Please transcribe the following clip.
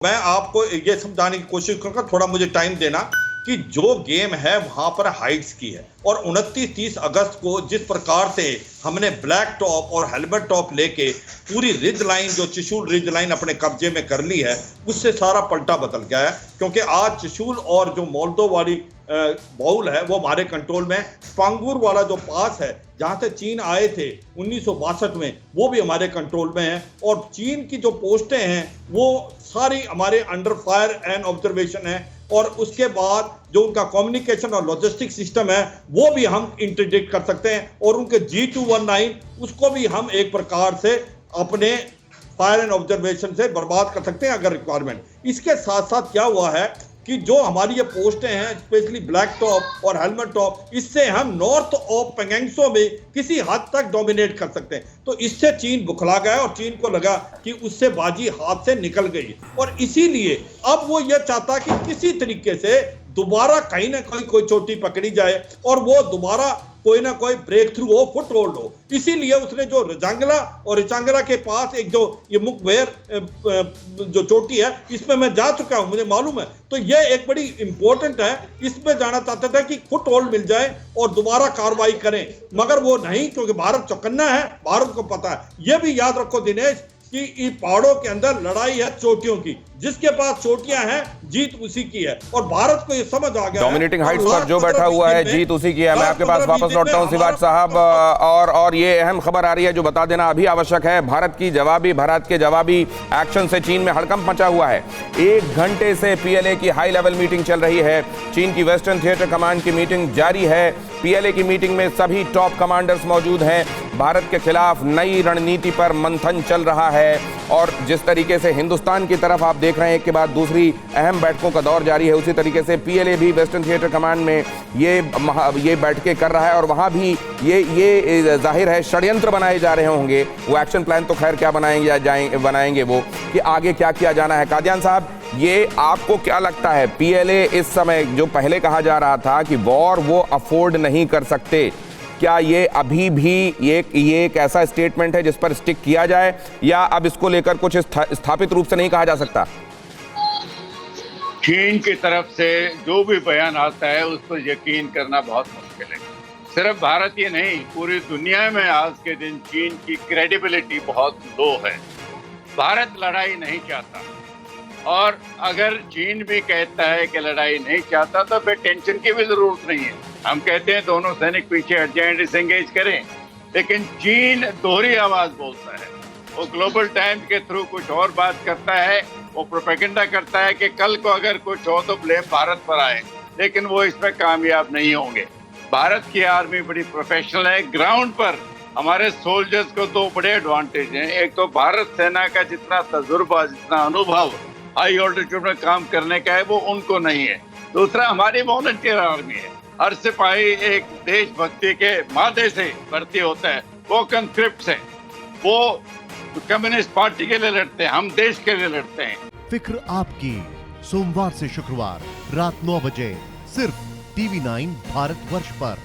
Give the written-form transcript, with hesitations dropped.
मैं आपको ये समझाने की कोशिश करूंगा, थोड़ा मुझे टाइम देना कि जो गेम है वहां पर हाइट्स की है और 29-30 अगस्त को जिस प्रकार से हमने ब्लैक टॉप और हेलमेट टॉप लेके पूरी रिज लाइन, जो त्रिशूल रिज लाइन अपने कब्जे में कर ली है, उससे सारा पलटा बदल गया है। क्योंकि आज त्रिशूल और जो मोल्दो वाली बाउल है वो हमारे कंट्रोल में, स्पांगुर वाला जो पास है जहां से चीन आए थे 1962 में, वो भी हमारे कंट्रोल में है और चीन की जो पोस्टें हैं वो सारी हमारे अंडर फायर एंड ऑब्जर्वेशन है और उसके बाद जो उनका कम्युनिकेशन और लॉजिस्टिक सिस्टम है वो भी हम इंटरडिक्ट कर सकते हैं और उनके G219 उसको भी हम एक प्रकार से अपने फायर एंड ऑब्जर्वेशन से बर्बाद कर सकते हैं अगर रिक्वायरमेंट। इसके साथ साथ क्या हुआ है कि जो हमारी ये पोस्टें हैं स्पेशली ब्लैक टॉप और हेलमेट टॉप, इससे हम नॉर्थ ऑफ पेंगेंगसो में किसी हद तक डोमिनेट कर सकते हैं। तो इससे चीन बुखला गया और चीन को लगा कि उससे बाजी हाथ से निकल गई और इसीलिए अब वो ये चाहता कि किसी तरीके से दोबारा कहीं ना कोई चोटी पकड़ी जाए और वो दोबारा कोई ना कोई ब्रेक थ्रू हो, फुट होल्ड हो। इसीलिए उसने जो रजांगला और रिचांगला के पास एक जो ये मुखबेर जो चोटी है, इसमें मैं जा चुका हूं, मुझे मालूम है। तो ये एक बड़ी इंपॉर्टेंट है, इसमें जाना चाहता था कि फुट होल्ड मिल जाए और दोबारा कार्रवाई करें, मगर वो नहीं, क्योंकि भारत चौकन्ना है, भारत को पता है। ये भी याद रखो दिनेश कि इन पहाड़ों के अंदर लड़ाई है चोटियों की, जिसके पास चोटियां हैं जीत उसी की है और भारत को ये समझ आ गया। डोमिनेटिंग हाइट्स पर जो बैठा हुआ है जीत उसी की है। मैं आपके पास वापस लौटता हूं सिवाज साहब, और ये अहम खबर आ रही है जो बता देना अभी आवश्यक है। भारत के जवाबी एक्शन से चीन में हड़कंप मचा हुआ है। 1 घंटे से पीएलए की हाई लेवल मीटिंग चल रही है। चीन की वेस्टर्न थिएटर कमांड की मीटिंग जारी है। पीएलए की मीटिंग में सभी टॉप कमांडर्स मौजूद हैं। भारत के खिलाफ नई रणनीति पर मंथन चल रहा है और जिस तरीके से हिंदुस्तान की तरफ आप देख रहे हैं एक के बाद दूसरी अहम बैठकों का दौर जारी है, उसी तरीके से पीएलए भी वेस्टर्न थिएटर कमांड में ये बैठकें कर रहा है और वहां भी ये जाहिर है षड्यंत्र बनाए जा रहे होंगे। वो एक्शन प्लान तो खैर क्या बनाएंगे वो कि आगे क्या किया जाना है। कादियान साहब, ये आपको क्या लगता है, पीएलए इस समय जो पहले कहा जा रहा था कि वॉर वो अफोर्ड नहीं कर सकते, क्या ये अभी भी ये एक ऐसा स्टेटमेंट है जिस पर स्टिक किया जाए या अब इसको लेकर कुछ स्थापित रूप से नहीं कहा जा सकता? चीन की तरफ से जो भी बयान आता है उस पर यकीन करना बहुत मुश्किल है। सिर्फ भारत ही नहीं, पूरी दुनिया में आज के दिन चीन की क्रेडिबिलिटी बहुत लो है। भारत लड़ाई नहीं चाहता और अगर चीन भी कहता है कि लड़ाई नहीं चाहता तो फिर टेंशन की भी जरूरत नहीं है। हम कहते हैं दोनों सैनिक पीछे हट जाएं, डिसएंगेज करें, लेकिन चीन दोहरी आवाज बोलता है। वो ग्लोबल टाइम्स के थ्रू कुछ और बात करता है, वो प्रोपेगेंडा करता है कि कल को अगर कुछ हो तो ब्लेम भारत पर आए, लेकिन वो इसमें कामयाब नहीं होंगे। भारत की आर्मी बड़ी प्रोफेशनल है। ग्राउंड पर हमारे सोल्जर्स को 2 बड़े एडवांटेज हैं। एक तो भारत सेना का जितना तजुर्बा, जितना अनुभव हाई ऑल्टीट्यूड में काम करने का है, वो उनको नहीं है। दूसरा, हमारी वॉलंटियर आर्मी है। हर सिपाही एक देशभक्ति के मादे से भर्ती होता है। वो कंस्क्रिप्ट्स हैं, वो कम्युनिस्ट पार्टी के लिए लड़ते हैं, हम देश के लिए लड़ते हैं। फिक्र आपकी, सोमवार से शुक्रवार रात 9 बजे सिर्फ TV9 भारतवर्ष पर।